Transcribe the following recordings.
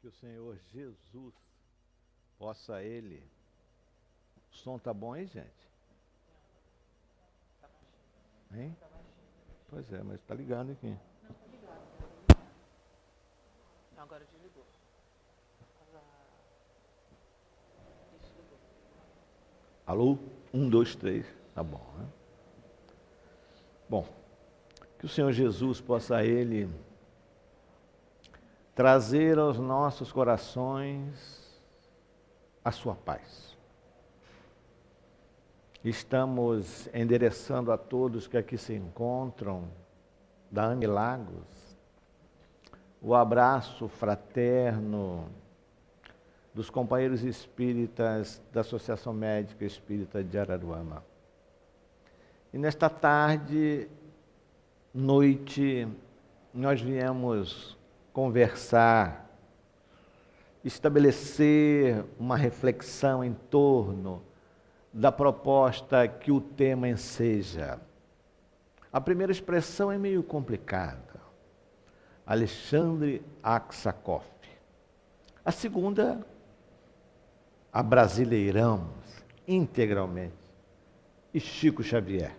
Que o Senhor Jesus possa Ele... O som tá bom aí, gente? Hein? Pois é, mas tá ligado aqui. Não, tá ligado. Não, agora desligou. Desligou. Alô? 1, 2, 3. Tá bom, né? Bom, que o Senhor Jesus possa Ele trazer aos nossos corações a sua paz. Estamos endereçando a todos que aqui se encontram, da ANG Lagos, o abraço fraterno dos companheiros espíritas da Associação Médica Espírita de Araruama. E nesta tarde, noite, nós viemos conversar, estabelecer uma reflexão em torno da proposta que o tema enseja. A primeira expressão é meio complicada. Alexandre Aksakov. A segunda, abrasileiramos integralmente. E Chico Xavier.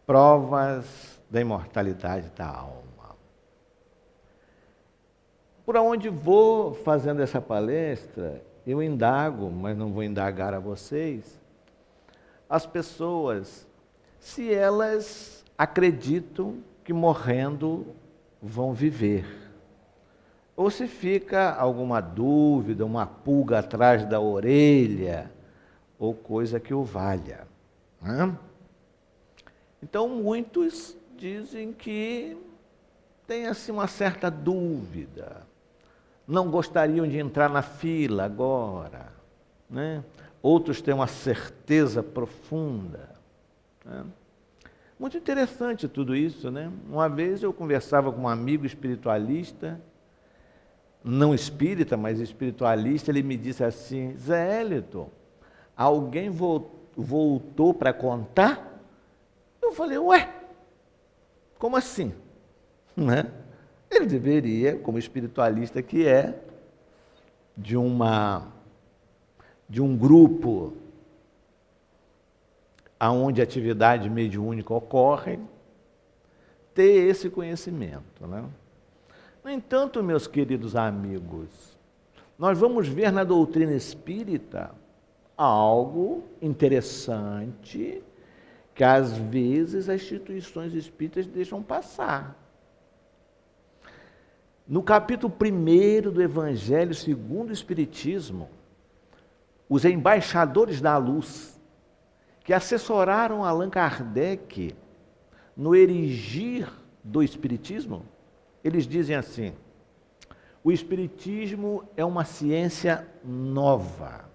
Provas da imortalidade da alma. Por onde vou fazendo essa palestra, eu indago, mas não vou indagar a vocês, as pessoas, se elas acreditam que morrendo vão viver. Ou se fica alguma dúvida, uma pulga atrás da orelha, ou coisa que o valha. Né? Então, muitos dizem que tem assim uma certa dúvida. Não gostariam de entrar na fila agora. Né? Outros têm uma certeza profunda. Né? Muito interessante tudo isso, né? Uma vez eu conversava com um amigo espiritualista, não espírita, mas espiritualista, ele me disse assim: Zé Hélito, alguém voltou para contar? Eu falei, ué, como assim? Né? Ele deveria, como espiritualista que é, de um grupo onde a atividade mediúnica ocorre, ter esse conhecimento. Né? No entanto, meus queridos amigos, nós vamos ver na doutrina espírita algo interessante que às vezes as instituições espíritas deixam passar. No capítulo 1 do Evangelho segundo o Espiritismo, os embaixadores da luz, que assessoraram Allan Kardec no erigir do Espiritismo, eles dizem assim: o Espiritismo é uma ciência nova,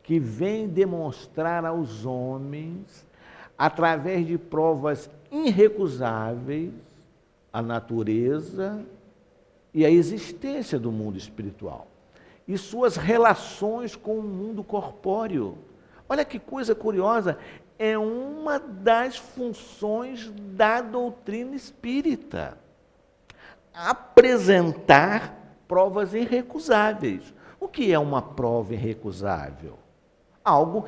que vem demonstrar aos homens, através de provas irrecusáveis, a natureza e a existência do mundo espiritual e suas relações com o mundo corpóreo. Olha que coisa curiosa, é uma das funções da doutrina espírita. Apresentar provas irrecusáveis. O que é uma prova irrecusável? Algo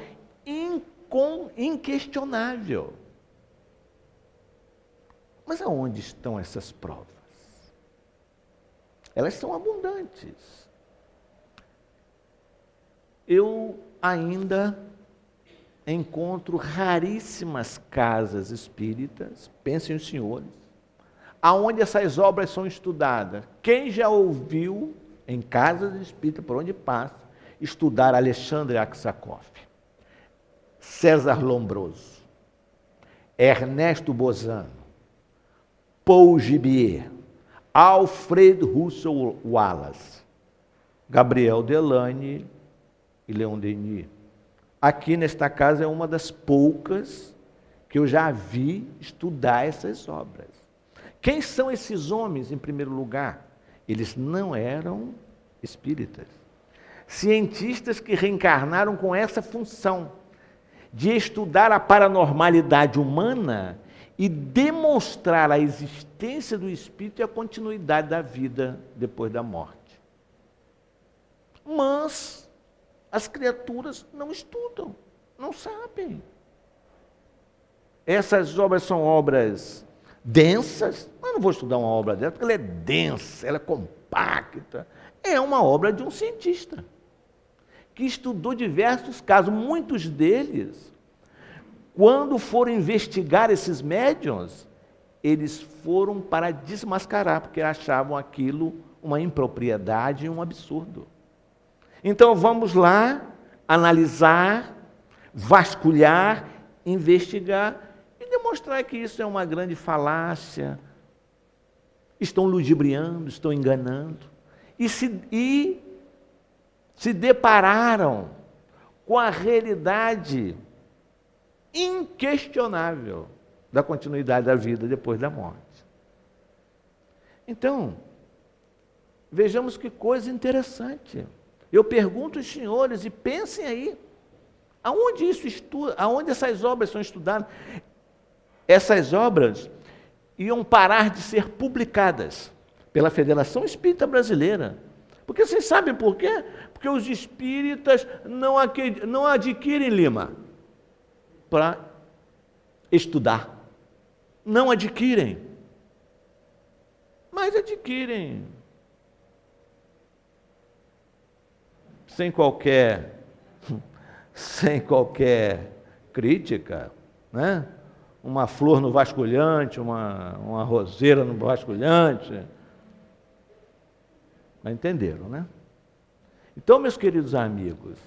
inquestionável. Mas aonde estão essas provas? Elas são abundantes. Eu ainda encontro raríssimas casas espíritas, pensem os senhores, aonde essas obras são estudadas. Quem já ouviu em casas espíritas, por onde passa, estudar Alexandre Aksakov, César Lombroso, Ernesto Bozano, Paul Gibier, Alfred Russel Wallace, Gabriel Delany e Leon Denis. Aqui nesta casa é uma das poucas que eu já vi estudar essas obras. Quem são esses homens, em primeiro lugar? Eles não eram espíritas. cientistas que reencarnaram com essa função de estudar a paranormalidade humana e demonstrar a existência do espírito e a continuidade da vida depois da morte. Mas as criaturas não estudam, não sabem. Essas obras são obras densas. Eu não vou estudar uma obra dessa porque ela é densa, ela é compacta. É uma obra de um cientista que estudou diversos casos. Muitos deles, quando foram investigar esses médiuns, eles foram para desmascarar, porque achavam aquilo uma impropriedade e um absurdo. Então vamos lá analisar, vasculhar, investigar e demonstrar que isso é uma grande falácia. Estão ludibriando, estão enganando. E se depararam com a realidade inquestionável da continuidade da vida depois da morte. Então, vejamos que coisa interessante. Eu pergunto aos senhores e pensem aí, aonde isso estuda, aonde essas obras são estudadas? Essas obras iam parar de ser publicadas pela Federação Espírita Brasileira. Porque vocês sabem por quê? Porque os espíritas não adquirem Lima para estudar. Não adquirem. Mas adquirem sem qualquer crítica, né? Uma flor no vasculhante, uma roseira no vasculhante. Mas entenderam, né? Então, meus queridos amigos,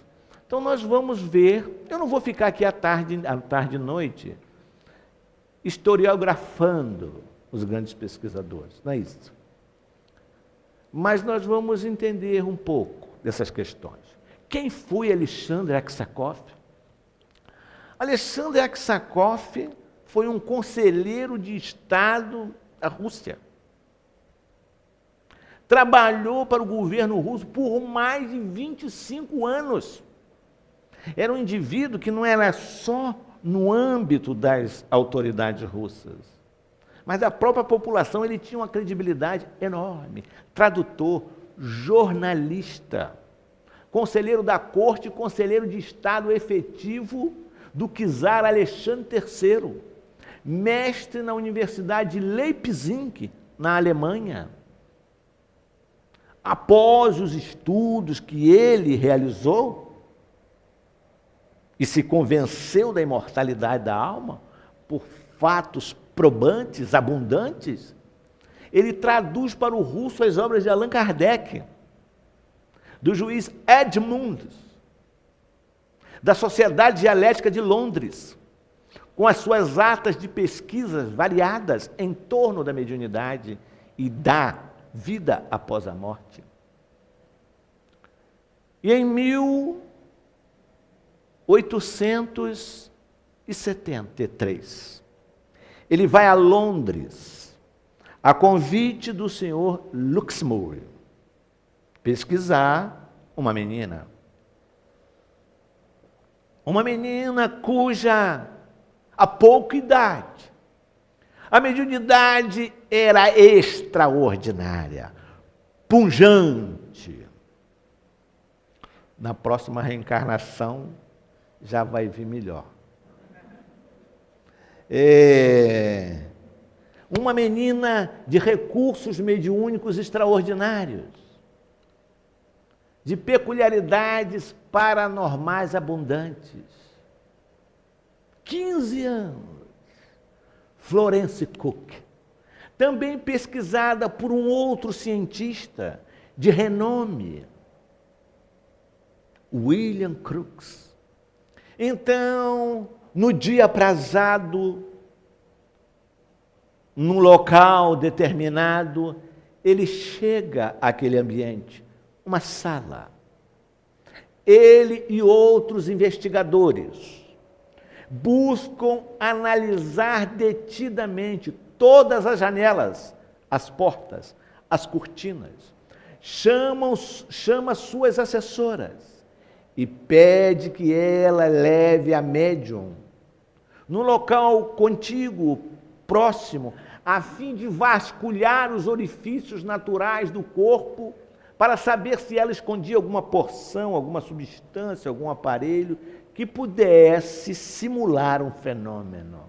então nós vamos ver, eu não vou ficar aqui à tarde e noite historiografando os grandes pesquisadores, não é isso. Mas nós vamos entender um pouco dessas questões. Quem foi Alexandre Aksakov? Alexandre Aksakov foi um conselheiro de Estado da Rússia. Trabalhou para o governo russo por mais de 25 anos. Era um indivíduo que não era só no âmbito das autoridades russas, mas da própria população. Ele tinha uma credibilidade enorme. Tradutor, jornalista, conselheiro da corte, conselheiro de Estado efetivo do czar Alexandre III, mestre na Universidade de Leipzig, na Alemanha. Após os estudos que ele realizou e se convenceu da imortalidade da alma por fatos probantes, abundantes, ele traduz para o russo as obras de Allan Kardec, do juiz Edmund, da Sociedade Dialética de Londres, com as suas atas de pesquisas variadas em torno da mediunidade e da vida após a morte. E em 1873, ele vai a Londres, a convite do senhor Luxemburg, pesquisar uma menina. Uma menina cuja, a pouca idade, a mediunidade era extraordinária, pungente. Na próxima reencarnação já vai vir melhor. Uma menina de recursos mediúnicos extraordinários, de peculiaridades paranormais abundantes. 15 anos. Florence Cook, também pesquisada por um outro cientista de renome, William Crookes. Então, no dia aprazado, num local determinado, ele chega àquele ambiente, uma sala. Ele e outros investigadores buscam analisar detidamente todas as janelas, as portas, as cortinas, chama suas assessoras e pede que ela leve a médium num local contíguo, próximo, a fim de vasculhar os orifícios naturais do corpo para saber se ela escondia alguma porção, alguma substância, algum aparelho que pudesse simular um fenômeno.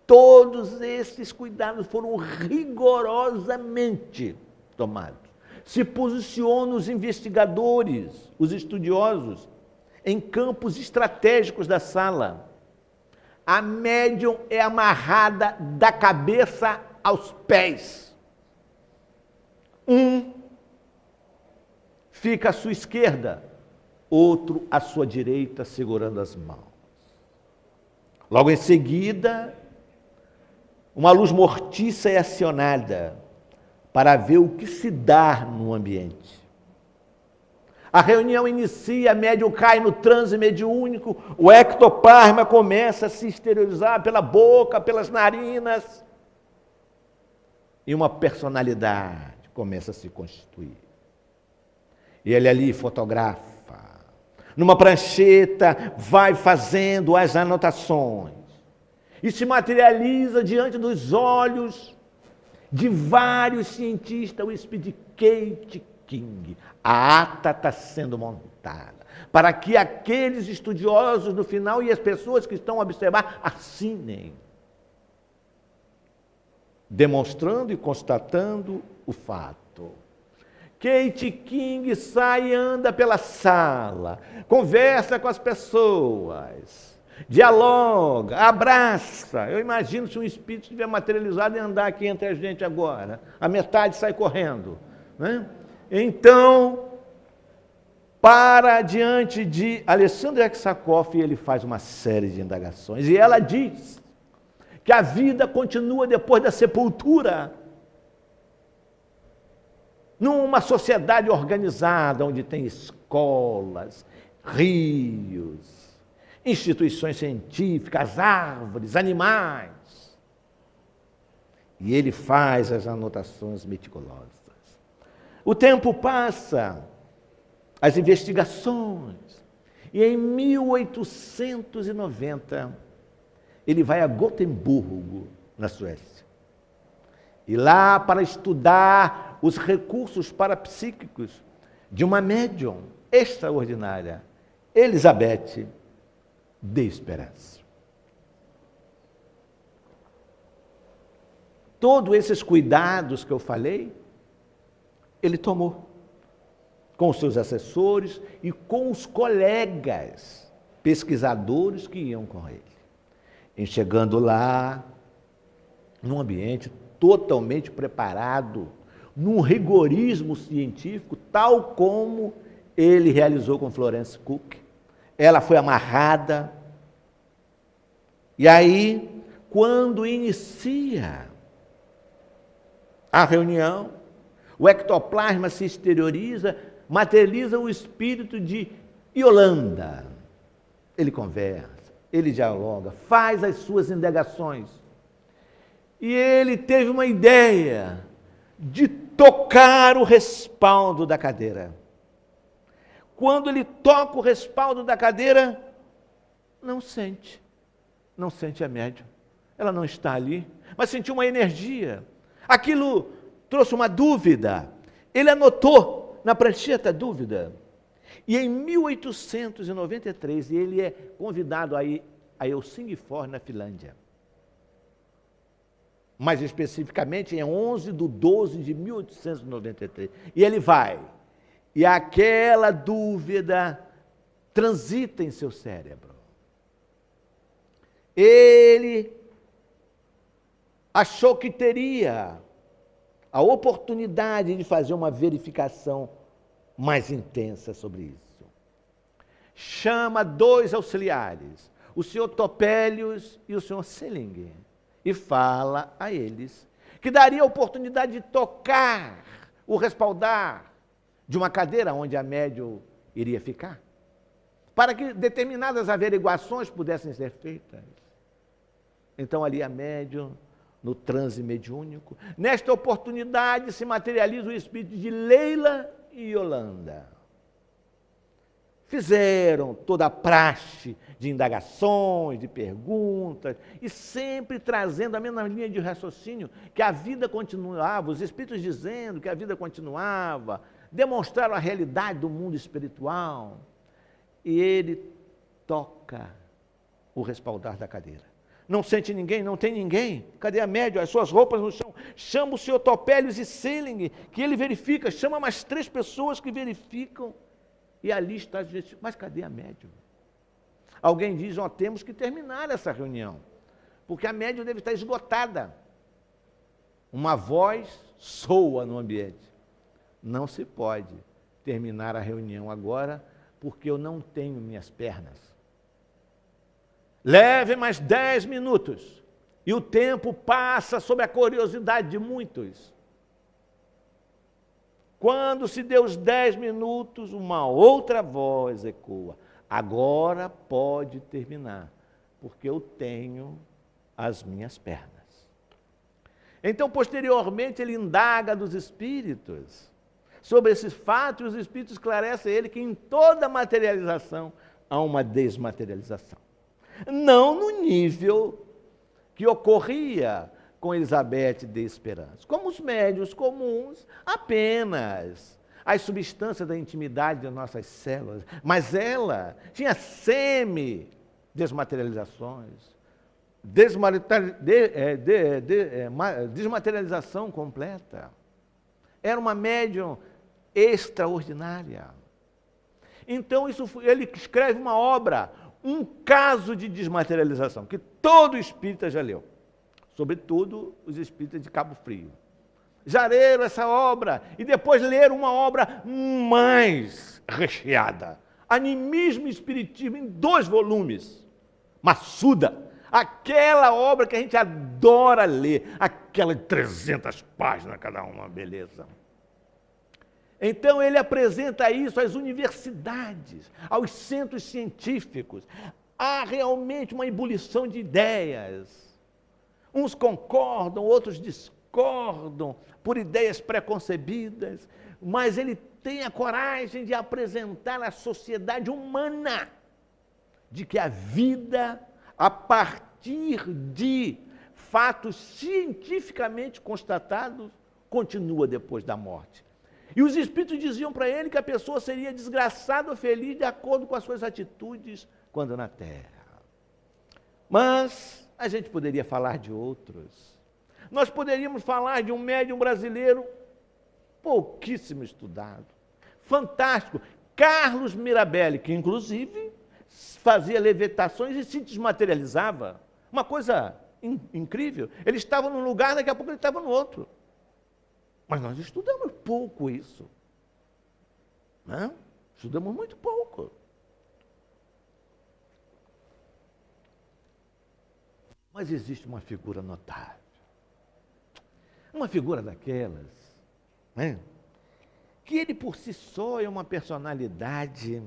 Todos esses cuidados foram rigorosamente tomados. Se posicionam os investigadores, os estudiosos, em campos estratégicos da sala. A médium é amarrada da cabeça aos pés. Um fica à sua esquerda, outro à sua direita, segurando as mãos. Logo em seguida, uma luz mortiça é acionada para ver o que se dá no ambiente. A reunião inicia, a médium cai no transe mediúnico, o ectoplasma começa a se exteriorizar pela boca, pelas narinas, e uma personalidade começa a se constituir. E ele ali fotografa, numa prancheta, vai fazendo as anotações, e se materializa diante dos olhos de vários cientistas, o espírito de Kate King. A ata está sendo montada, para que aqueles estudiosos no final e as pessoas que estão a observar assinem, demonstrando e constatando o fato. Kate King sai e anda pela sala, conversa com as pessoas, dialoga, abraça. Eu imagino se um espírito estiver materializado e andar aqui entre a gente agora, a metade sai correndo, né? Então, para diante de Alessandra Exarchopf, ele faz uma série de indagações, e ela diz que a vida continua depois da sepultura, numa sociedade organizada, onde tem escolas, rios, instituições científicas, árvores, animais. E ele faz as anotações meticulosas. O tempo passa, as investigações, e em 1890, ele vai a Gotemburgo, na Suécia. E lá, para estudar os recursos parapsíquicos de uma médium extraordinária, Elizabeth de Esperança. Todos esses cuidados que eu falei, ele tomou com os seus assessores e com os colegas pesquisadores que iam com ele. E chegando lá, num ambiente totalmente preparado, num rigorismo científico, tal como ele realizou com Florence Cook. Ela foi amarrada. E aí, quando inicia a reunião, o ectoplasma se exterioriza, materializa o espírito de Yolanda. Ele conversa, ele dialoga, faz as suas indagações. E ele teve uma ideia de tocar o respaldo da cadeira. Quando ele toca o respaldo da cadeira, não sente a médium. Ela não está ali, mas sentiu uma energia. Aquilo trouxe uma dúvida. Ele anotou na prancheta a dúvida. E em 1893, ele é convidado a ir a Helsingfors, na Finlândia. Mais especificamente, em 11/12/1893. E ele vai. E aquela dúvida transita em seu cérebro. Ele achou que teria a oportunidade de fazer uma verificação mais intensa sobre isso. Chama 2 auxiliares, o senhor Topelius e o senhor Selling, e fala a eles que daria a oportunidade de tocar o respaldar de uma cadeira onde a médium iria ficar, para que determinadas averiguações pudessem ser feitas. Então ali a médium no transe mediúnico. Nesta oportunidade se materializa o espírito de Leila e Yolanda. Fizeram toda a praxe de indagações, de perguntas, e sempre trazendo a mesma linha de raciocínio, que a vida continuava, os espíritos dizendo que a vida continuava, demonstraram a realidade do mundo espiritual, e ele toca o respaldar da cadeira. Não sente ninguém, não tem ninguém. Cadê a médium? As suas roupas no chão. Chama o senhor Topélios e Seling, que ele verifica. Chama mais 3 pessoas que verificam. E ali está a gente. Mas cadê a médium? Alguém diz, temos que terminar essa reunião, porque a médium deve estar esgotada. Uma voz soa no ambiente. Não se pode terminar a reunião agora, porque eu não tenho minhas pernas. Leve mais 10 minutos, e o tempo passa sob a curiosidade de muitos. Quando se deu os 10 minutos, uma outra voz ecoa. Agora pode terminar, porque eu tenho as minhas pernas. Então, posteriormente, ele indaga dos espíritos sobre esses fatos, e os espíritos esclarecem a ele que em toda materialização há uma desmaterialização. Não no nível que ocorria com Elizabeth de Esperança. Como os médiuns comuns, apenas as substâncias da intimidade das nossas células. Mas ela tinha semi-desmaterializações, desmaterialização completa. Era uma médium extraordinária. Então, ele escreve uma obra, um caso de desmaterialização, que todo espírita já leu. Sobretudo os espíritas de Cabo Frio. Já leram essa obra e depois leram uma obra mais recheada. Animismo e Espiritismo em 2 volumes. Maçuda. Aquela obra que a gente adora ler. Aquela de 300 páginas cada uma, beleza. Então ele apresenta isso às universidades, aos centros científicos. Há realmente uma ebulição de ideias. Uns concordam, outros discordam por ideias preconcebidas, mas ele tem a coragem de apresentar à sociedade humana de que a vida, a partir de fatos cientificamente constatados, continua depois da morte. E os espíritos diziam para ele que a pessoa seria desgraçada ou feliz de acordo com as suas atitudes quando na Terra. Mas a gente poderia falar de outros. Nós poderíamos falar de um médium brasileiro pouquíssimo estudado, fantástico, Carlos Mirabelli, que inclusive fazia levitações e se desmaterializava. Uma coisa incrível. Ele estava num lugar, daqui a pouco ele estava no outro. Mas nós estudamos pouco isso. Não? Estudamos muito pouco. Mas existe uma figura notável. Uma figura daquelas, né, que ele por si só é uma personalidade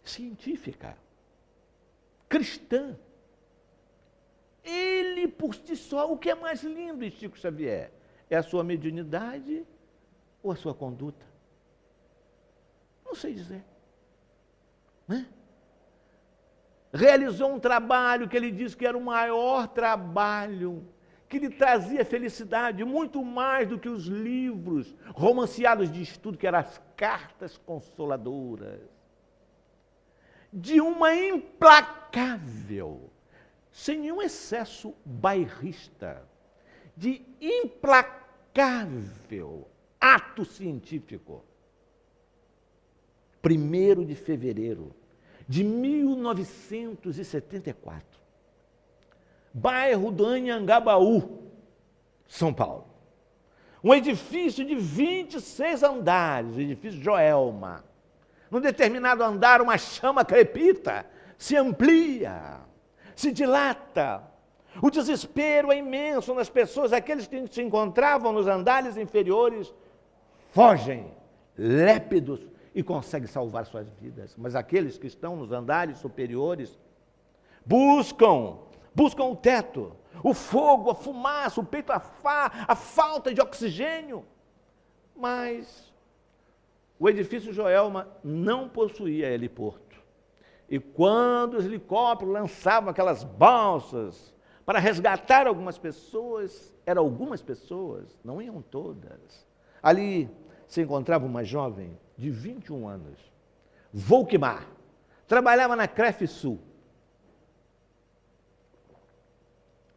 científica, cristã. Ele por si só, o que é mais lindo em Chico Xavier? É a sua mediunidade ou a sua conduta? Não sei dizer. Né? Realizou um trabalho que ele disse que era o maior trabalho, que lhe trazia felicidade, muito mais do que os livros romanceados de estudo, que eram as cartas consoladoras. De uma implacável, sem nenhum excesso bairrista, de implacável ato científico. 1º de fevereiro de 1974, bairro do Anhangabaú, São Paulo. Um edifício de 26 andares, o edifício Joelma. Num determinado andar, uma chama crepita, se amplia, se dilata. O desespero é imenso nas pessoas, aqueles que se encontravam nos andares inferiores, fogem, lépidos, e conseguem salvar suas vidas. Mas aqueles que estão nos andares superiores buscam buscam o teto, o fogo, a fumaça, o peito a falta de oxigênio. Mas o edifício Joelma não possuía heliporto. E quando os helicópteros lançavam aquelas balsas para resgatar algumas pessoas, eram algumas pessoas, não iam todas. Ali se encontrava uma jovem de 21 anos, Volkmar, trabalhava na CREF Sul.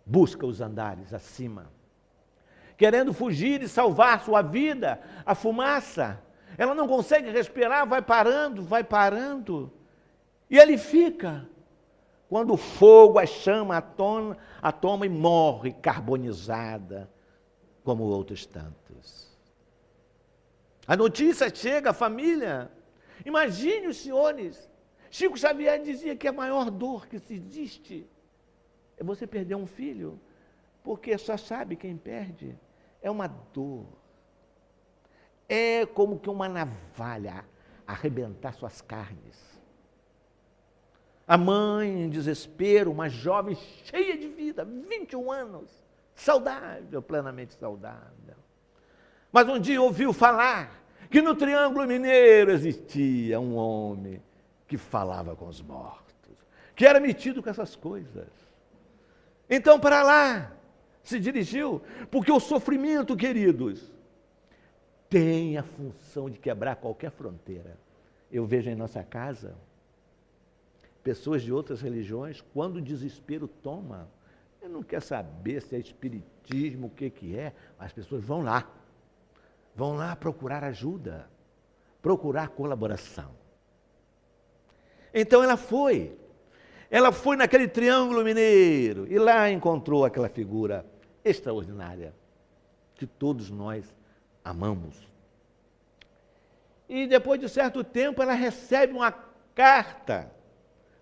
Busca os andares acima, querendo fugir e salvar sua vida, a fumaça. Ela não consegue respirar, vai parando. E ele fica, quando o fogo a chama, a toma e morre carbonizada, como outros tantos. A notícia chega à família. Imagine os senhores, Chico Xavier dizia que a maior dor que se existe é você perder um filho, porque só sabe quem perde. É uma dor. É como que uma navalha arrebentar suas carnes. A mãe, em desespero, uma jovem cheia de vida, 21 anos, saudável, plenamente saudável. Mas um dia ouviu falar que no Triângulo Mineiro existia um homem que falava com os mortos, que era metido com essas coisas. Então, para lá se dirigiu, porque o sofrimento, queridos, tem a função de quebrar qualquer fronteira. Eu vejo em nossa casa pessoas de outras religiões, quando o desespero toma, ele não quer saber se é espiritismo, o que é, mas as pessoas vão lá procurar ajuda, procurar colaboração. Então ela foi naquele Triângulo Mineiro, e lá encontrou aquela figura extraordinária, que todos nós amamos. E depois de certo tempo, ela recebe uma carta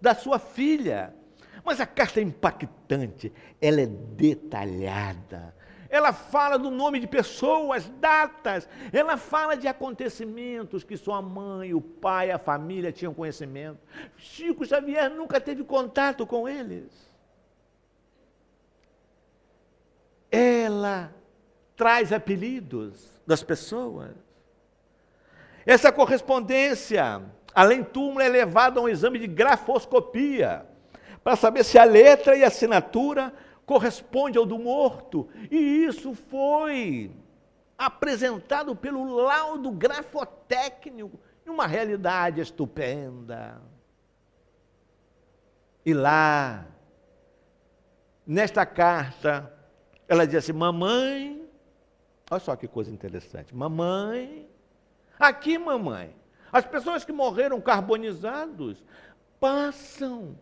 da sua filha, mas a carta é impactante, ela é detalhada, ela fala do nome de pessoas, datas, ela fala de acontecimentos que sua mãe, o pai, a família tinham conhecimento. Chico Xavier nunca teve contato com eles. Ela traz apelidos das pessoas. Essa correspondência, além túmulo, é levada a um exame de grafoscopia, para saber se a letra e a assinatura corresponde ao do morto, e isso foi apresentado pelo laudo grafotécnico, uma realidade estupenda. E lá, nesta carta, ela diz assim: mamãe, olha só que coisa interessante, mamãe, aqui mamãe, as pessoas que morreram carbonizados passam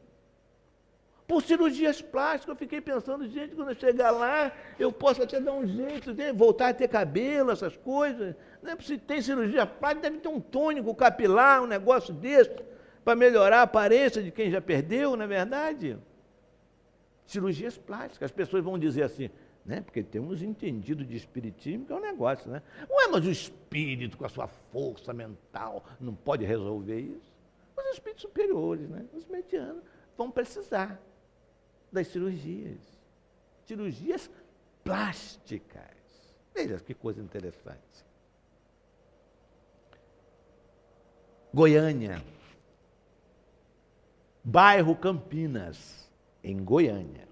por cirurgias plásticas. Eu fiquei pensando, gente, quando eu chegar lá, eu posso até dar um jeito de voltar a ter cabelo, essas coisas. Né? Se tem cirurgia plástica, deve ter um tônico capilar, um negócio desse, para melhorar a aparência de quem já perdeu, não é verdade? Cirurgias plásticas. As pessoas vão dizer assim, né? Porque tem uns entendidos de espiritismo, que é um negócio, né? Ué, mas o espírito, com a sua força mental, não pode resolver isso? Os espíritos superiores, né? Os medianos, vão precisar das cirurgias plásticas. Veja que coisa interessante. Goiânia, bairro Campinas, em Goiânia.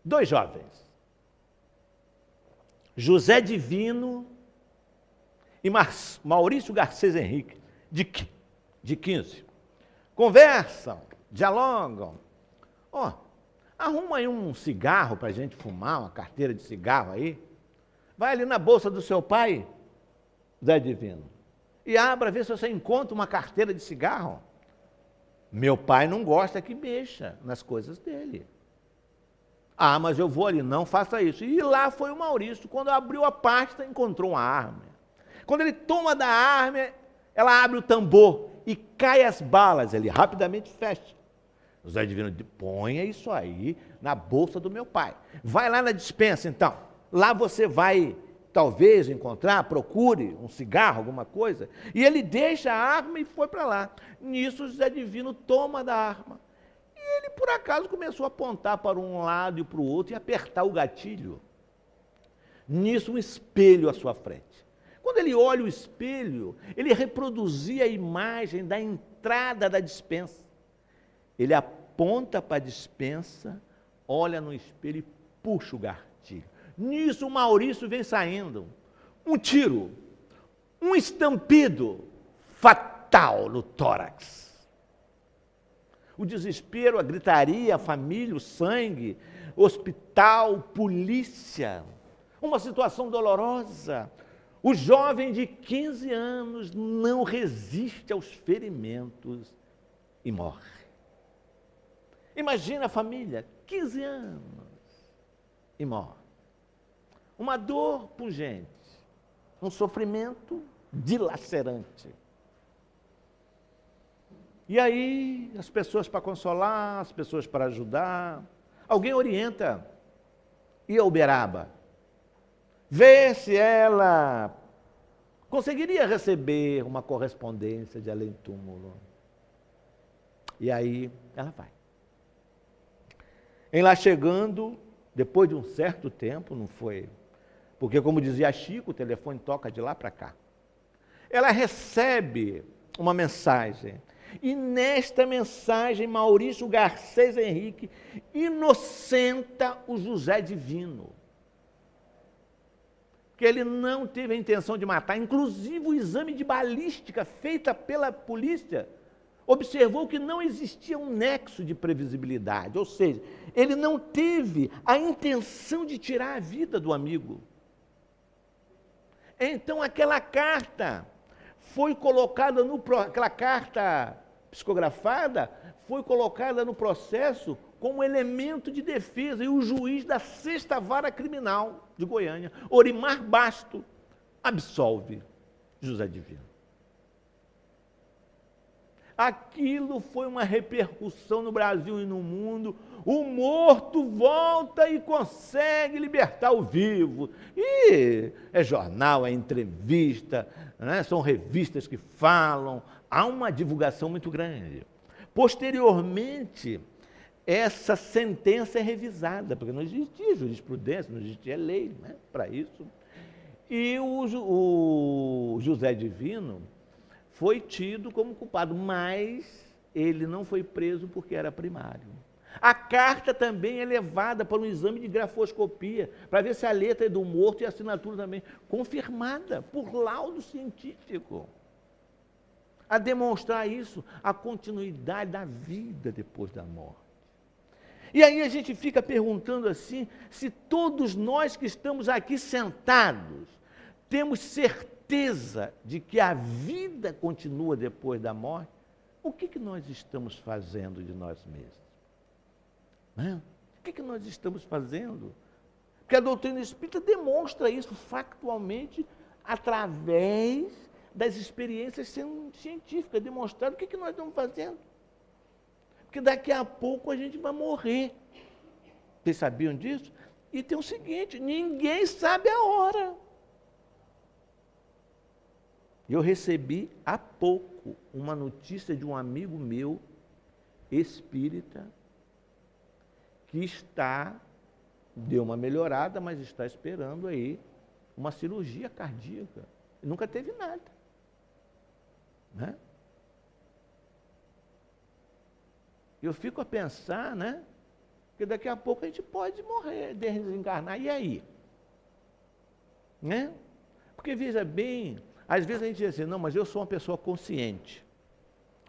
2 jovens, José Divino e Maurício Garcês Henrique, de 15, conversam, dialogam. Arruma aí um cigarro para a gente fumar, uma carteira de cigarro aí. Vai ali na bolsa do seu pai, Zé Divino, e abra, vê se você encontra uma carteira de cigarro. Meu pai não gosta que mexa nas coisas dele. Mas eu vou ali, não faça isso. E lá foi o Maurício, quando abriu a pasta, encontrou uma arma. Quando ele toma da arma, ela abre o tambor e cai as balas, ele rapidamente fecha. O Zé Divino diz: ponha isso aí na bolsa do meu pai. Vai lá na despensa, então. Lá você vai, talvez, encontrar, procure um cigarro, alguma coisa. E ele deixa a arma e foi para lá. Nisso, o Zé Divino toma da arma. E Ele, por acaso, começou a apontar para um lado e para o outro e apertar o gatilho. Nisso, um espelho à sua frente. Quando ele olha o espelho, ele reproduzia a imagem da entrada da despensa. Ele aponta para a despensa, olha no espelho e puxa o gatilho. Nisso, o Maurício vem saindo. Um tiro, um estampido fatal no tórax. O desespero, a gritaria, a família, o sangue, hospital, polícia. Uma situação dolorosa. O jovem de 15 anos não resiste aos ferimentos e morre. Imagina a família, 15 anos, e morre. Uma dor pungente, um sofrimento dilacerante. E aí, as pessoas para consolar, as pessoas para ajudar. Alguém orienta, ir a Uberaba, ver se ela conseguiria receber uma correspondência de além-túmulo. E aí, ela vai. Em lá chegando, depois de um certo tempo, não foi... Porque, como dizia Chico, o telefone toca de lá para cá. Ela recebe uma mensagem. E nesta mensagem, Maurício Garcês Henrique inocenta o José Divino. Que ele não teve a intenção de matar. Inclusive, o exame de balística feita pela polícia observou que não existia um nexo de previsibilidade. Ou seja, ele não teve a intenção de tirar a vida do amigo. Então, aquela carta foi colocada aquela carta psicografada foi colocada no processo como elemento de defesa, e o juiz da 6ª Vara Criminal de Goiânia, Orimar Basto, absolve José Divino. Aquilo foi uma repercussão no Brasil e no mundo. O morto volta e consegue libertar o vivo. E é jornal, é entrevista, né? São revistas que falam. Há uma divulgação muito grande. Posteriormente, essa sentença é revisada, porque não existia jurisprudência, não existia lei, né, para isso. E o José Divino foi tido como culpado, mas ele não foi preso porque era primário. A carta também é levada para um exame de grafoscopia, para ver se a letra é do morto e a assinatura também, confirmada por laudo científico, a demonstrar isso, a continuidade da vida depois da morte. E aí a gente fica perguntando assim, se todos nós que estamos aqui sentados temos certeza de que a vida continua depois da morte, o que nós estamos fazendo de nós mesmos? Né? O que nós estamos fazendo? Porque a doutrina espírita demonstra isso factualmente através das experiências científicas, demonstrando o que nós estamos fazendo. Porque daqui a pouco a gente vai morrer. Vocês sabiam disso? E tem o seguinte, ninguém sabe a hora. Eu recebi há pouco uma notícia de um amigo meu, espírita, que deu uma melhorada, mas está esperando aí uma cirurgia cardíaca. Nunca teve nada. Né? Eu fico a pensar, né? Que daqui a pouco a gente pode morrer, desencarnar, e aí? Né? Porque, veja bem, às vezes a gente diz assim, não, mas eu sou uma pessoa consciente.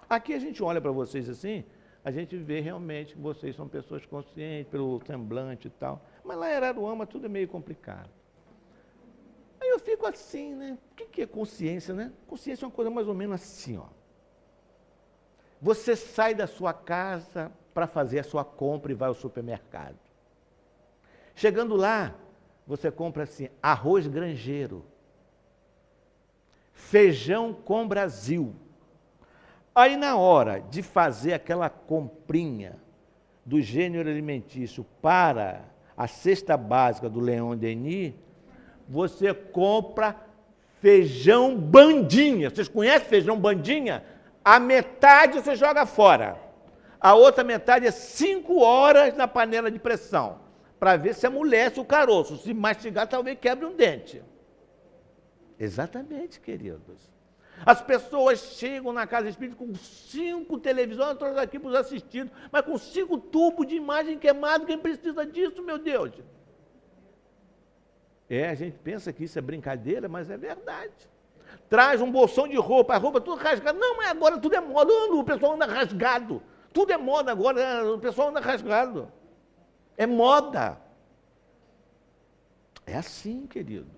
Aqui a gente olha para vocês assim, a gente vê realmente que vocês são pessoas conscientes, pelo semblante e tal. Mas lá em Araruama tudo é meio complicado. Aí eu fico assim, né? O que é consciência, né? Consciência é uma coisa mais ou menos assim, ó. Você sai da sua casa para fazer a sua compra e vai ao supermercado. Chegando lá, você compra assim, arroz grangeiro, feijão com Brasil. Aí na hora de fazer aquela comprinha do gênero alimentício para a cesta básica do Leon Denis, você compra feijão bandinha. Vocês conhecem feijão bandinha? A metade você joga fora. A outra metade é 5 horas na panela de pressão, para ver se amolece o caroço. Se mastigar, talvez quebre um dente. Exatamente, queridos. As pessoas chegam na casa espírita com 5 televisões, todas aqui para os assistidos, mas com 5 tubos de imagem queimado. Quem precisa disso, meu Deus? A gente pensa que isso é brincadeira, mas é verdade. Traz um bolsão de roupa, a roupa tudo rasgada. Não, mas agora tudo é moda, o pessoal anda rasgado. Tudo é moda agora, o pessoal anda rasgado. É moda. É assim, queridos.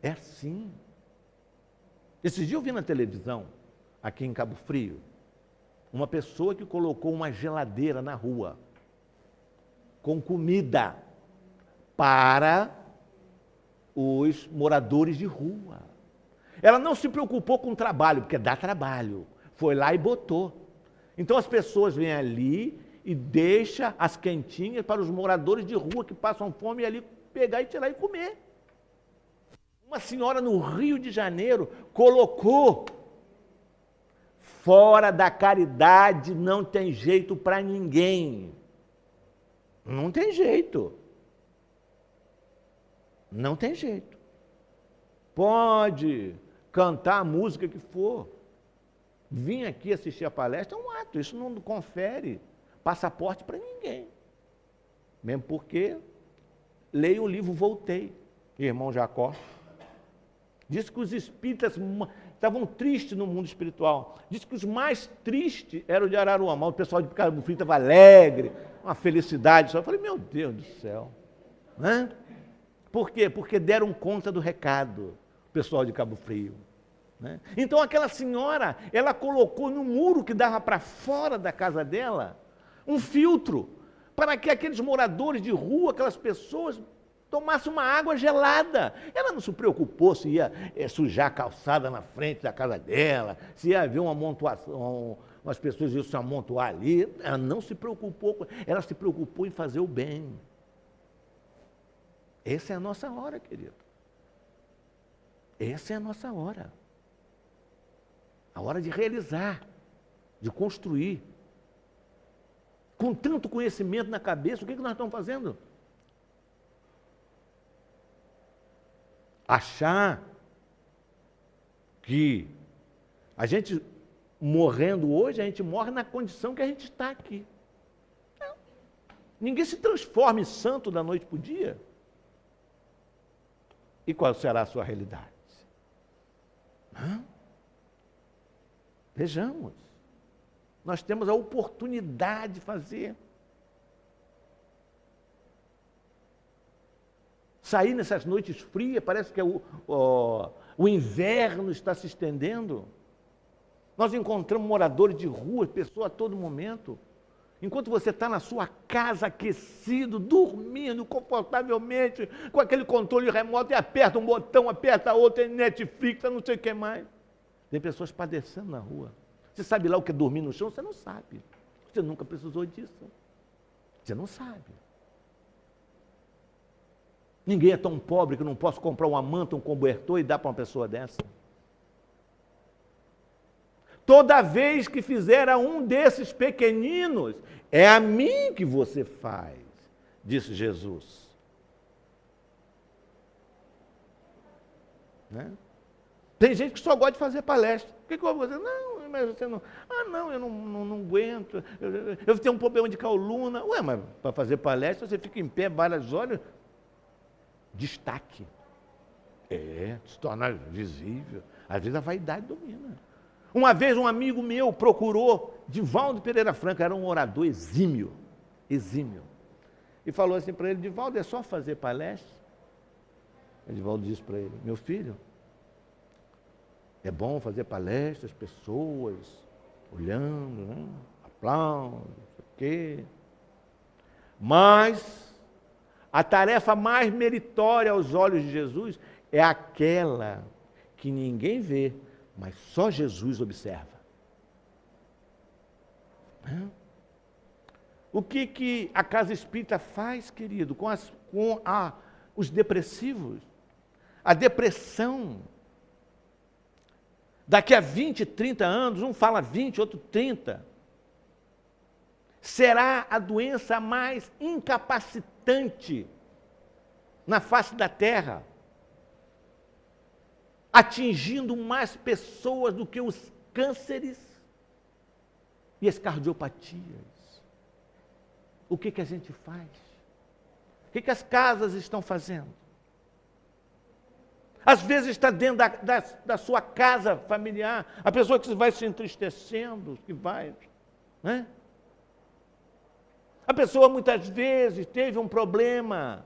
É assim. Esses dias eu vi na televisão, aqui em Cabo Frio, uma pessoa que colocou uma geladeira na rua, com comida, para os moradores de rua. Ela não se preocupou com o trabalho, porque dá trabalho. Foi lá e botou. Então as pessoas vêm ali e deixam as quentinhas para os moradores de rua que passam fome e ali pegar e tirar e comer. Uma senhora no Rio de Janeiro colocou: fora da caridade não tem jeito para ninguém. Não tem jeito. Não tem jeito. Pode cantar a música que for. Vim aqui assistir a palestra é um ato. Isso não confere passaporte para ninguém. Mesmo porque leio o livro Voltei, irmão Jacó. Diz que os espíritas estavam tristes no mundo espiritual. Diz que os mais tristes eram de Araruama. O pessoal de Cabo Frio estava alegre, uma felicidade. Eu falei, meu Deus do céu. Né? Por quê? Porque deram conta do recado, o pessoal de Cabo Frio. Né? Então aquela senhora, ela colocou no muro que dava para fora da casa dela, um filtro, para que aqueles moradores de rua, aquelas pessoas, tomasse uma água gelada. Ela não se preocupou se ia sujar a calçada na frente da casa dela, se ia haver uma amontoação, as pessoas iam se amontoar ali. Ela não se preocupou, ela se preocupou em fazer o bem. Essa é a nossa hora, querido. Essa é a nossa hora. A hora de realizar, de construir. Com tanto conhecimento na cabeça, o que nós estamos fazendo? Achar que a gente morrendo hoje, a gente morre na condição que a gente está aqui. Não. Ninguém se transforma em santo da noite para o dia. E qual será a sua realidade? Vejamos. Nós temos a oportunidade de fazer. Sair nessas noites frias, parece que o inverno está se estendendo. Nós encontramos moradores de rua, pessoas a todo momento. Enquanto você está na sua casa aquecido, dormindo confortavelmente, com aquele controle remoto, e aperta um botão, aperta outro, é Netflix, não sei o que mais. Tem pessoas padecendo na rua. Você sabe lá o que é dormir no chão? Você não sabe. Você nunca precisou disso. Você não sabe. Ninguém é tão pobre que não possa comprar uma manta, um cobertor e dar para uma pessoa dessa. Toda vez que fizer a um desses pequeninos, é a mim que você faz, disse Jesus. Né? Tem gente que só gosta de fazer palestra. O que eu vou fazer? Não, mas você não... não, eu não aguento. Eu tenho um problema de coluna. Ué, mas para fazer palestra você fica em pé várias horas. Destaque. Se tornar visível. Às vezes a vaidade domina. Uma vez um amigo meu procurou Divaldo Pereira Franco, era um orador exímio, e falou assim para ele: Divaldo, é só fazer palestra? E Divaldo disse para ele: meu filho, é bom fazer palestra, as pessoas olhando, né? Aplaudem, não sei o quê. Mas a tarefa mais meritória aos olhos de Jesus é aquela que ninguém vê, mas só Jesus observa. O que a casa espírita faz, querido, com os depressivos? A depressão. Daqui a 20, 30 anos, um fala 20, outro 30. será a doença mais incapacitante na face da terra, atingindo mais pessoas do que os cânceres e as cardiopatias. O que a gente faz? O que as casas estão fazendo? Às vezes está dentro da sua casa familiar, a pessoa que vai se entristecendo, que vai, né? A pessoa muitas vezes teve um problema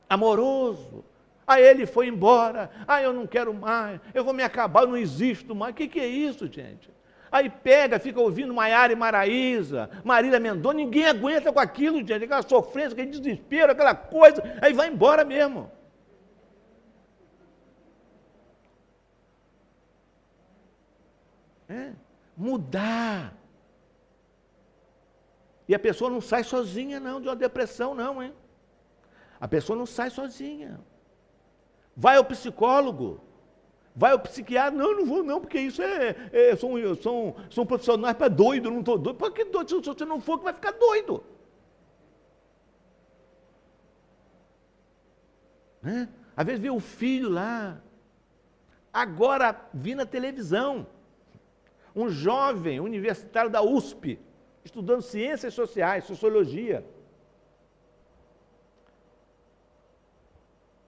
amoroso, aí ele foi embora, eu não quero mais, eu vou me acabar, eu não existo mais. O que é isso, gente? Aí pega, fica ouvindo Maiara e Maraísa, Marília Mendonça, ninguém aguenta com aquilo, gente, aquela sofrência, aquele desespero, aquela coisa, aí vai embora mesmo. Mudar. E a pessoa não sai sozinha, não, de uma depressão, não, hein? A pessoa não sai sozinha. Vai ao psicólogo, vai ao psiquiatra. Não vou não, porque isso são profissionais para doido, não estou doido. Por que doido? Se você não for, que vai ficar doido. Às vezes vê o filho lá. Agora vi na televisão um jovem universitário da USP, estudando ciências sociais, sociologia.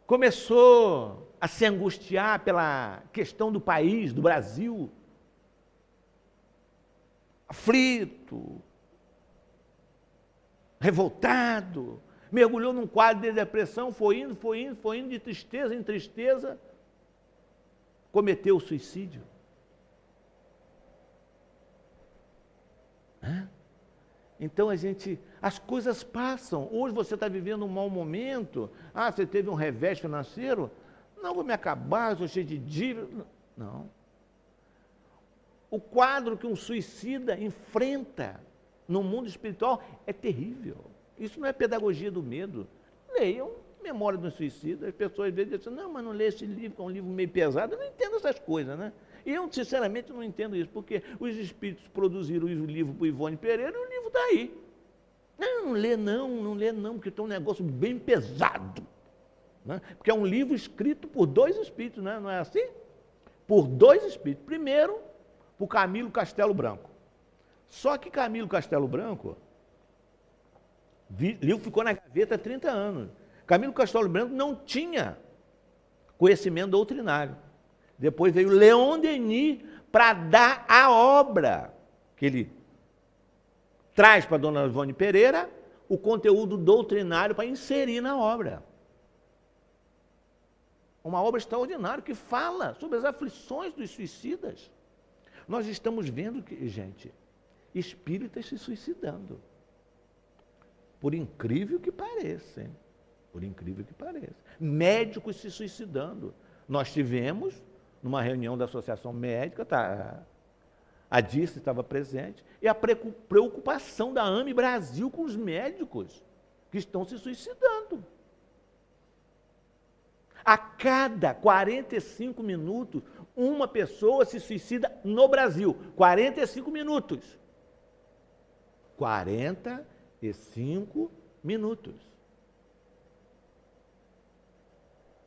Começou a se angustiar pela questão do país, do Brasil. Aflito, revoltado, mergulhou num quadro de depressão, foi indo, de tristeza em tristeza, cometeu o suicídio. Então as coisas passam. Hoje você está vivendo um mau momento, você teve um revés financeiro, não vou me acabar, estou cheio de dívida. Não. O quadro que um suicida enfrenta no mundo espiritual é terrível. Isso não é pedagogia do medo. Leiam Memória do Suicida. As pessoas às vezes dizem, não, mas não lê esse livro, que é um livro meio pesado. Eu não entendo essas coisas, né? E eu, sinceramente, não entendo isso, porque os espíritos produziram o livro para o Ivone Pereira e o livro está aí. Não lê não, porque tem um negócio bem pesado. Né? Porque é um livro escrito por dois espíritos, né? Não é assim? Por dois espíritos. Primeiro, por Camilo Castelo Branco. Só que Camilo Castelo Branco, o livro ficou na gaveta há 30 anos. Camilo Castelo Branco não tinha conhecimento doutrinário. Depois veio Leon Denis para dar a obra que ele traz para a dona Ivone Pereira, o conteúdo doutrinário para inserir na obra. Uma obra extraordinária que fala sobre as aflições dos suicidas. Nós estamos vendo, gente, espíritas se suicidando. Por incrível que pareça, hein? Por incrível que pareça. Médicos se suicidando. Nós tivemos, numa reunião da Associação Médica, a Dirce estava presente, e a preocupação da AME Brasil com os médicos que estão se suicidando. A cada 45 minutos, uma pessoa se suicida no Brasil. 45 minutos. 45 minutos.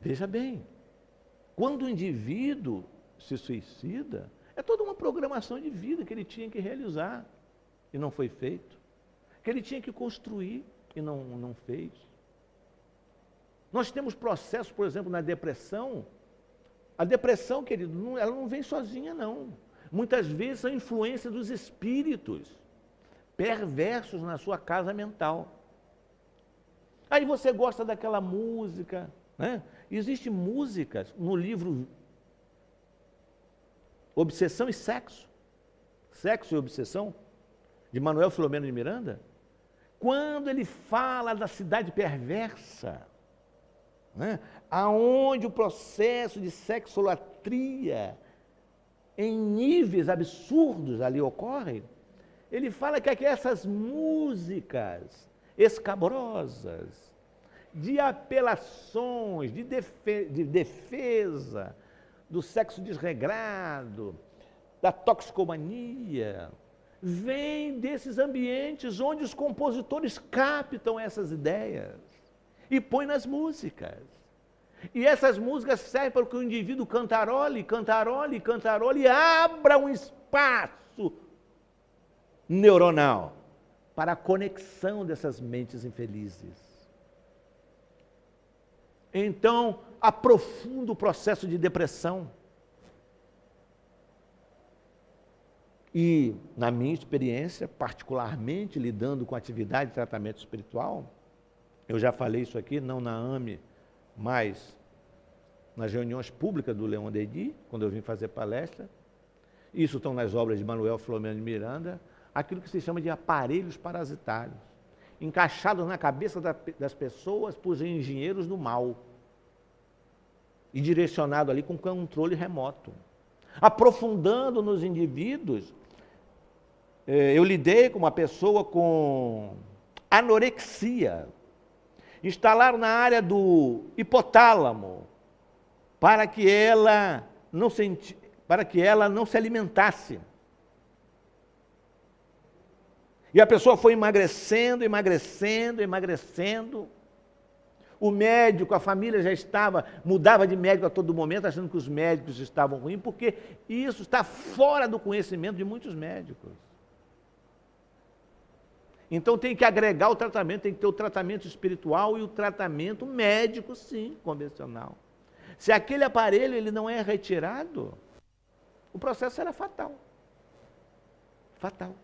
Veja bem, quando o indivíduo se suicida, é toda uma programação de vida que ele tinha que realizar e não foi feito, que ele tinha que construir e não fez. Nós temos processos, por exemplo, na depressão. A depressão, querido, ela não vem sozinha, não. Muitas vezes são influência dos espíritos perversos na sua casa mental. Aí você gosta daquela música, né? Existem músicas no livro Obsessão e Sexo, Sexo e Obsessão, de Manuel Filomeno de Miranda, quando ele fala da cidade perversa, né? Aonde o processo de sexolatria em níveis absurdos ali ocorre, ele fala que essas músicas escabrosas, de apelações, de defesa do sexo desregrado, da toxicomania, vem desses ambientes onde os compositores captam essas ideias e põem nas músicas. E essas músicas servem para que o indivíduo cantarole, cantarole, cantarole e abra um espaço neuronal para a conexão dessas mentes infelizes. Então, aprofunda o processo de depressão. E, na minha experiência, particularmente lidando com atividade de tratamento espiritual, eu já falei isso aqui, não na AME, mas nas reuniões públicas do Leon Denis, quando eu vim fazer palestra, isso estão nas obras de Manuel Filomeno de Miranda, aquilo que se chama de aparelhos parasitários, encaixados na cabeça das pessoas por engenheiros do mal e direcionado ali com controle remoto. Aprofundando nos indivíduos, eu lidei com uma pessoa com anorexia. Instalaram na área do hipotálamo para que ela não se alimentasse. E a pessoa foi emagrecendo, emagrecendo, emagrecendo. O médico, a família já mudava de médico a todo momento, achando que os médicos estavam ruins, porque isso está fora do conhecimento de muitos médicos. Então tem que agregar o tratamento, tem que ter o tratamento espiritual e o tratamento médico, sim, convencional. Se aquele aparelho ele não é retirado, o processo será fatal. Fatal.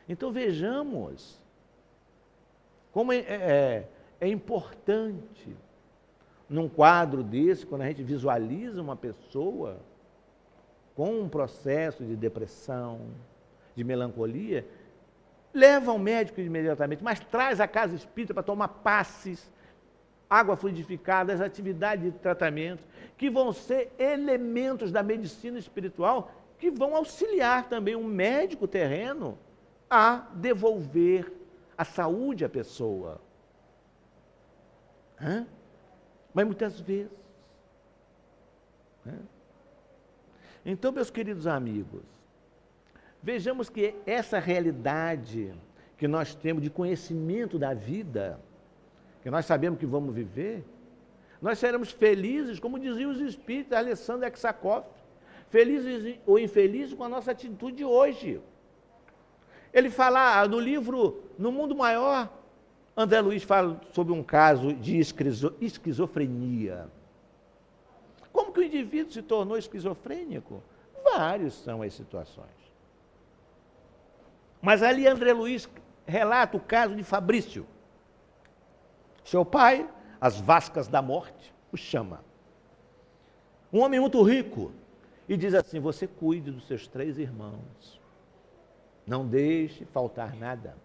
Então vejamos como é importante, num quadro desse, quando a gente visualiza uma pessoa com um processo de depressão, de melancolia, leva ao médico imediatamente, mas traz a casa espírita para tomar passes, água fluidificada, as atividades de tratamento, que vão ser elementos da medicina espiritual que vão auxiliar também um médico terreno a devolver a saúde à pessoa. Mas muitas vezes. Então, meus queridos amigos, vejamos que essa realidade que nós temos de conhecimento da vida, que nós sabemos que vamos viver, nós seremos felizes, como diziam os espíritos, Alessandro Exakov, felizes ou infelizes com a nossa atitude hoje. Ele fala no livro No Mundo Maior, André Luiz fala sobre um caso de esquizofrenia. Como que o indivíduo se tornou esquizofrênico? Várias são as situações. Mas ali André Luiz relata o caso de Fabrício. Seu pai, as vascas da morte, o chama. Um homem muito rico. E diz assim, você cuide dos seus 3 irmãos. Não deixe faltar nada.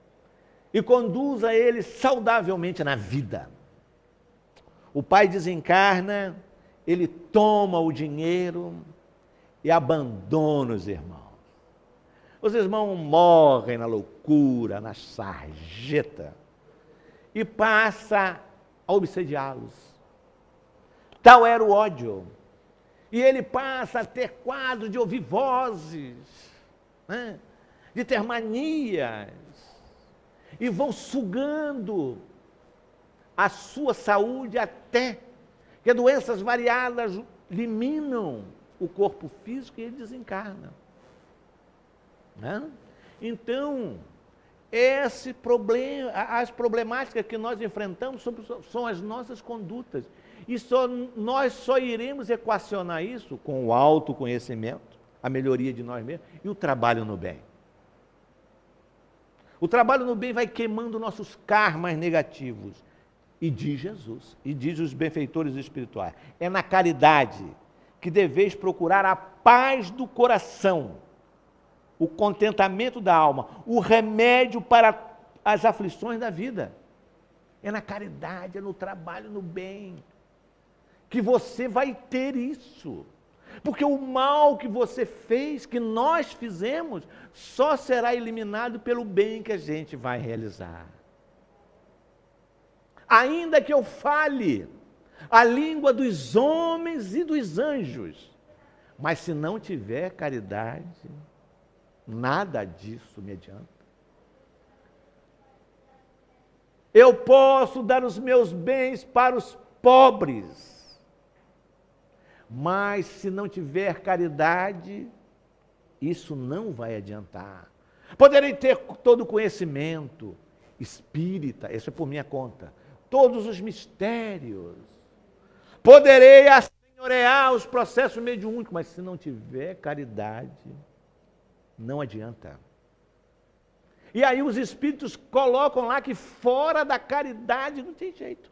E conduza eles saudavelmente na vida. O pai desencarna, ele toma o dinheiro e abandona os irmãos. Os irmãos morrem na loucura, na sarjeta, e passa a obsediá-los. Tal era o ódio. E ele passa a ter quadro de ouvir vozes, de ter manias, e vão sugando a sua saúde até que doenças variadas liminam o corpo físico e ele desencarna. Então, esse problema, as problemáticas que nós enfrentamos são as nossas condutas. E nós só iremos equacionar isso com o autoconhecimento, a melhoria de nós mesmos e o trabalho no bem. O trabalho no bem vai queimando nossos karmas negativos. E diz Jesus, e diz os benfeitores espirituais, é na caridade que deveis procurar a paz do coração, o contentamento da alma, o remédio para as aflições da vida. É na caridade, é no trabalho no bem, que você vai ter isso. Porque o mal que você fez, que nós fizemos, só será eliminado pelo bem que a gente vai realizar. Ainda que eu fale a língua dos homens e dos anjos, Mas se não tiver caridade, nada disso me adianta. Eu posso dar os meus bens para os pobres, mas se não tiver caridade, isso não vai adiantar. Poderei ter todo o conhecimento espírita, isso é por minha conta, todos os mistérios, poderei assenhorear os processos mediúnicos, mas se não tiver caridade, não adianta. E aí os espíritos colocam lá que fora da caridade não tem jeito.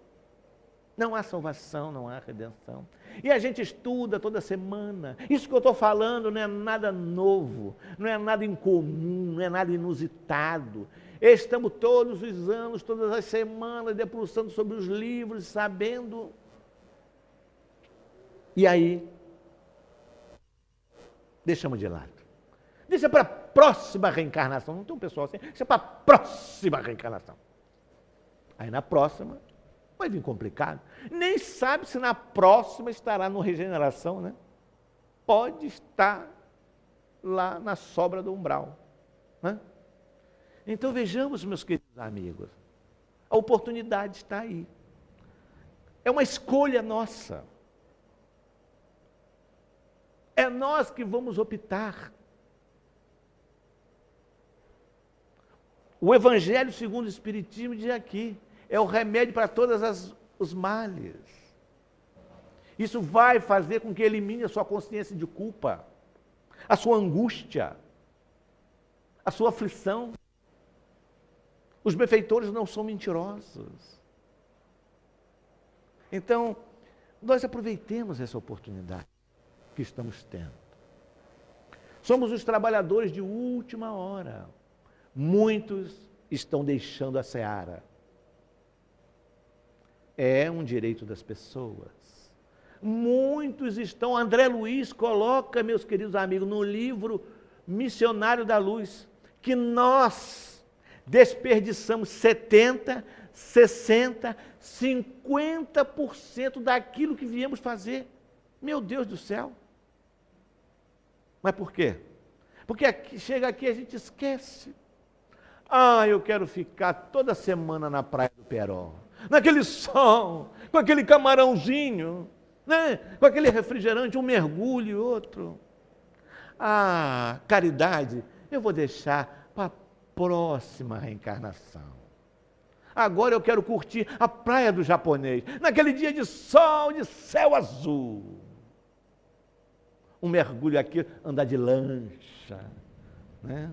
Não há salvação, não há redenção. E a gente estuda toda semana. Isso que eu estou falando não é nada novo, não é nada incomum, não é nada inusitado. Estamos todos os anos, todas as semanas, debruçando sobre os livros, sabendo. E aí, deixamos de lado. Deixa para a próxima reencarnação. Não tem um pessoal assim, deixa para a próxima reencarnação. Aí na próxima, vai vir complicado. Nem sabe se na próxima estará no regeneração, né? Pode estar lá na sobra do umbral. Né? Então vejamos, meus queridos amigos, a oportunidade está aí. É uma escolha nossa. É nós que vamos optar. O Evangelho segundo o Espiritismo diz aqui, é o remédio para todos os males. Isso vai fazer com que elimine a sua consciência de culpa, a sua angústia, a sua aflição. Os benfeitores não são mentirosos. Então, nós aproveitemos essa oportunidade que estamos tendo. Somos os trabalhadores de última hora. Muitos estão deixando a seara. É um direito das pessoas. Muitos estão, André Luiz coloca, meus queridos amigos, no livro Missionário da Luz, que nós desperdiçamos 70, 60, 50% daquilo que viemos fazer. Meu Deus do céu! Mas por quê? Porque chega aqui e a gente esquece. Eu quero ficar toda semana na praia do Peró, naquele sol, com aquele camarãozinho, né? Com aquele refrigerante, um mergulho e outro. Caridade, eu vou deixar para a próxima reencarnação. Agora eu quero curtir a praia do japonês, naquele dia de sol, de céu azul. Um mergulho aqui, andar de lancha, né?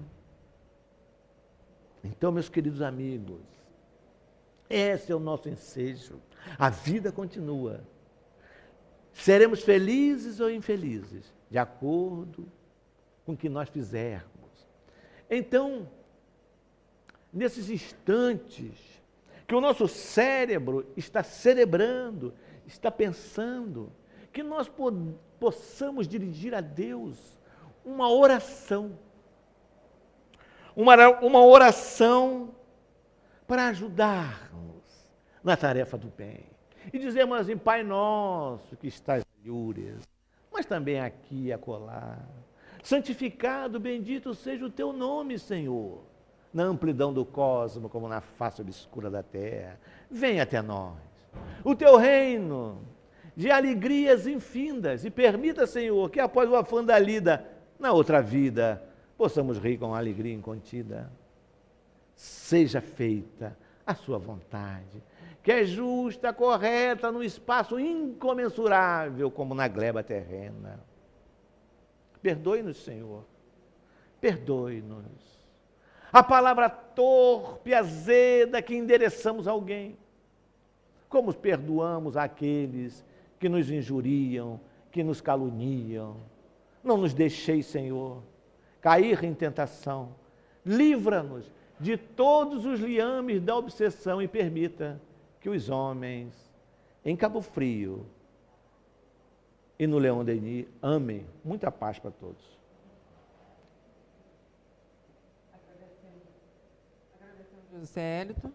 Então, meus queridos amigos, esse é o nosso ensejo. A vida continua. Seremos felizes ou infelizes, de acordo com o que nós fizermos. Então, nesses instantes que o nosso cérebro está cerebrando, está pensando, que nós possamos dirigir a Deus uma oração. Uma oração para ajudarmos na tarefa do bem. E dizemos assim, Pai nosso que estás em alturas, mas também aqui e acolá. Santificado, bendito seja o teu nome, Senhor, na amplidão do cosmos, como na face obscura da terra. Venha até nós o teu reino de alegrias infindas e permita, Senhor, que após o afã da lida, na outra vida, possamos rir com alegria incontida. Seja feita a sua vontade, que é justa, correta, num espaço incomensurável, como na gleba terrena. Perdoe-nos, Senhor, perdoe-nos. A palavra torpe, azeda, que endereçamos a alguém, como perdoamos aqueles que nos injuriam, que nos caluniam. Não nos deixeis, Senhor, cair em tentação. Livra-nos de todos os liames da obsessão e permita que os homens em Cabo Frio e no Leão Denis amem. Muita paz para todos. Agradecemos, José Hélito.